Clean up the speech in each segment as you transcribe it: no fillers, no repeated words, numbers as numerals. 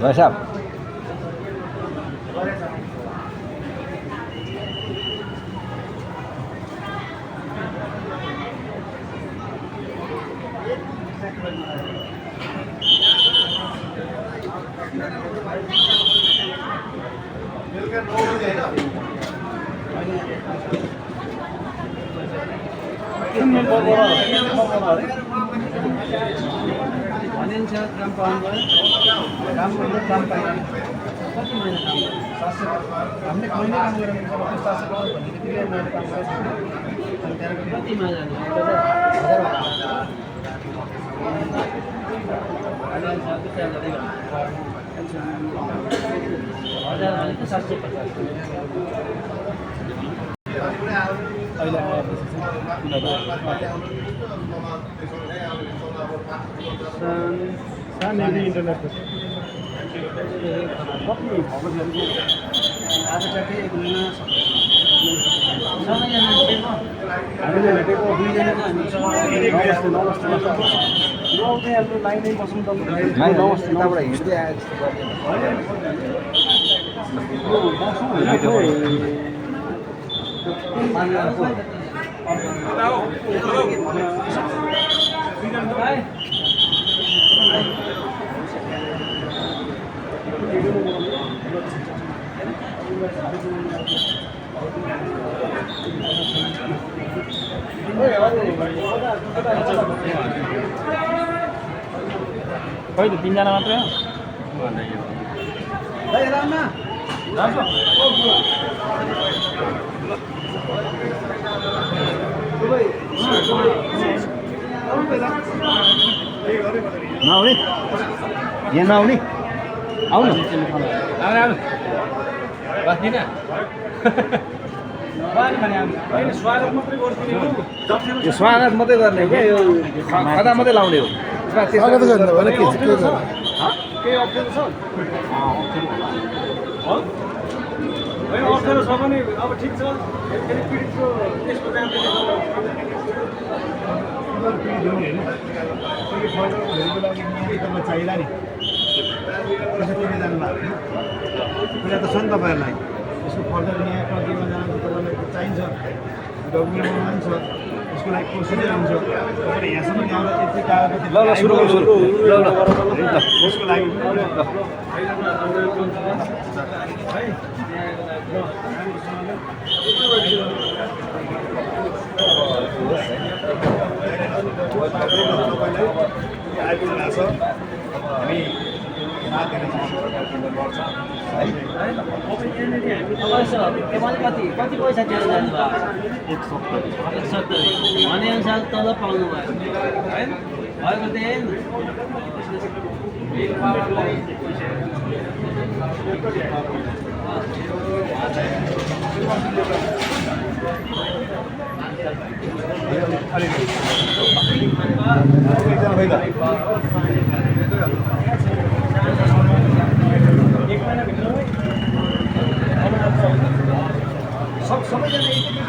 भाई साहब भनिन्छ काम पाउनु काम गर्दा काम पाइन्छ कति महिना काम गर्यो 700 हामीले महिना काम गरेर 700 भन्ने बित्तिकै मैले काम गरेँ अनि त्यहाँको कति महिना जाने 1000 इन्टरनेट हामीले भेटेको दुईजनाको लाइनै बस्नु त यताबाट हिँड्दै खै त तीनजना मात्रै हो नआउने यहाँ नआउने आउनु यो स्वागत मात्रै गर्ने क्या यो खदा मात्रै लाउने हो स्वागत गर्ने भने के केही अप्ठ्यारो छ अप्ठ्यारो छ भने अब ठिक छ फेरि पीडितको त्यसको काम चाहिएला नि त्यसो किन जानुभएको पहिला त छ नि तपाईँहरूलाई यसको फर्दर न्याय प्रक्रियामा जानु तपाईँलाई चाहिन्छ डकुमेन्टमा पनि छ यसको लागि प्रोसिजर हुन्छ तपाईँले यहाँसम्म ल्याउँदा यति कागज यसको लागि आइपुग्नु भएको छ हामी कति पैसा तिरेर जानुभयो 170 भनेअनुसार तलब पाउनु भयो है भएको थिएन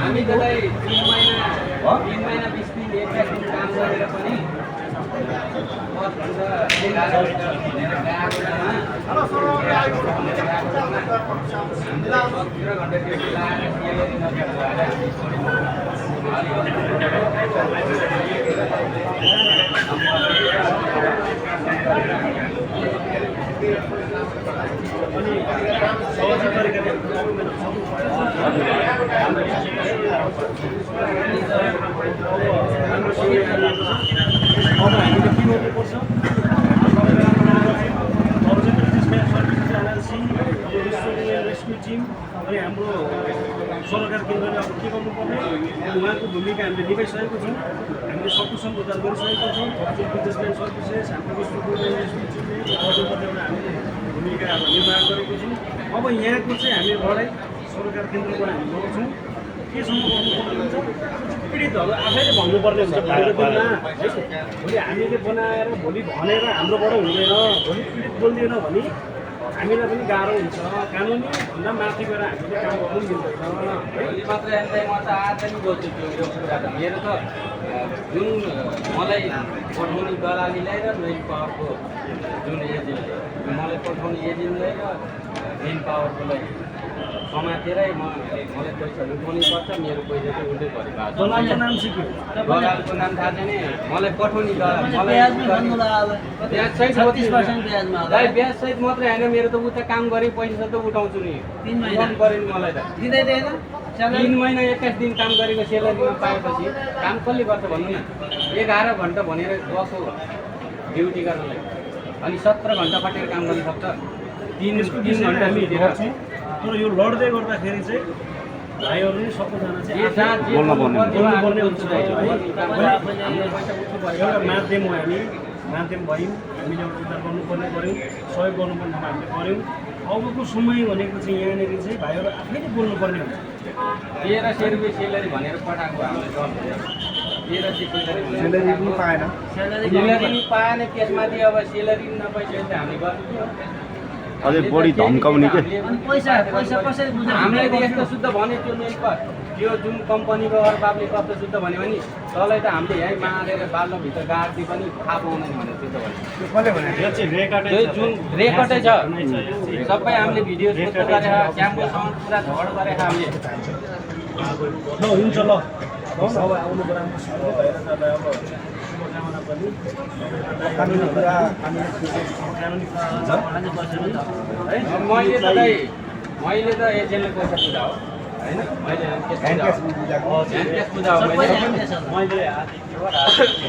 हामी त्यसलाई 3 महिना 20 दिन एक काम गरेर पनि टिम अनि हाम्रो सरकार केन्द्रले अब के गर्नुपर्ने उहाँको भूमिका हामीले निभाइसकेको छौँ। हामीले सकुशल उद्धार गरिसकेको छौँ। बिजनेसम्यान सर्भिसेस हाम्रो हामीले भूमिका निर्वाह गरेको छौँ। अब यहाँको चाहिँ हामी लडाइँ सरकार केन्द्रबाट हामी लड्छौँ। केसम्म गर्नुपर्ने हुन्छ पीडितहरू आफैले भन्नुपर्ने हुन्छ। भोलि हामीले बनाएर भोलि भनेर हाम्रोबाट हुँदैन। भोलि पीडित बोल्दैन भने हामीलाई पनि गाह्रो हुन्छ कानुनी भन्दा माथि गएर हामीले काम गर्नु मिल्दैन भोलि मात्रै अन्त म त आज नि बोल्छु त्यो कुरा त मेरो त जुन मलाई पठाउने दलालीलाई र मेन पावरको जुन एजेन्टले मलाई पठाउने एजेन्टलाई र मेन पावरकोलाई समातेरै मलाई पैसा लुटाउनै पर्छ मेरो पैसा चाहिँ उल्टै पऱ्यो दलालको नाम सिक्यो दलालको नाम थाहा छैन मलाई पठाउने दलाल ब्याजमै भन्नु होला 36% ब्याजमा होला ब्याज सहित मात्रै होइन मेरो त उता काम गरेँ पैसा त उठाउँछु नि 3 महिना पऱ्यो नि मलाई त दिँदै दिएन 3 महिना 21 दिन काम गरेको सेलेरीमा पाएपछि काम कसले गर्छ भन्नु न 11 घन्टा भनेर गएको ड्युटी गर्नलाई अनि 17 घन्टा खटेर काम गर्न सक्छ 3 घन्टा हामी दिएर गर्छौँ तर यो लड्दै गर्दाखेरि चाहिँ भाइहरू नै सबैजना चाहिँ एउटा माध्यम हो हामी माध्यम भयौँ हामीले एउटा उद्धार गर्नुपर्ने पऱ्यौँ सहयोग गर्नुपर्ने हामीले गऱ्यौँ अबको समय भनेको चाहिँ यहाँनिर चाहिँ भाइहरू आफैले बोल्नुपर्ने हुन्छ 1300 रुपियाँ सेलेरी भनेर पठाएको हामीले 1300 सेलेरी पनि पाएन सेलेरी पाएन त्यसमाथि अब सेलेरी नपाइसकेपछि चाहिँ हामी गर्नु अझै बढी धम्काउने के अनि पैसा कसरी बुझ्नु हामीलाई त यस्तो शुद्ध भने त्यो मेलपर त्यो जुन कम्पनीको अर्काले कस्तो शुद्ध भन्यो भने तँलाई त हामीले यहीँ मारेर बाल्लोभित्र गाड्दी पनि थाहा पाउँदैन भनेर शुद्ध भन्यो त्यो कसले भने यो चाहिँ रेकर्डै त्यो जुन रेकर्डै छ सबै हामीले भिडियो फोटो गरेर क्याम्पो साउन्ड पुरा झड गरेर हामीले ल हुन्छ ल अब आउनु राम्रो सुरु भएर तपाईँ अब शुभकामना पनि कानुनी कुरा कानुनी हुन्छ मैले त एजेन्टले पैसा बुझा हो होइन मैले ह्यान्ड क्यास बुझाएको बुझा हो सबै मैले ह्यान्ड क्यास होला। मैले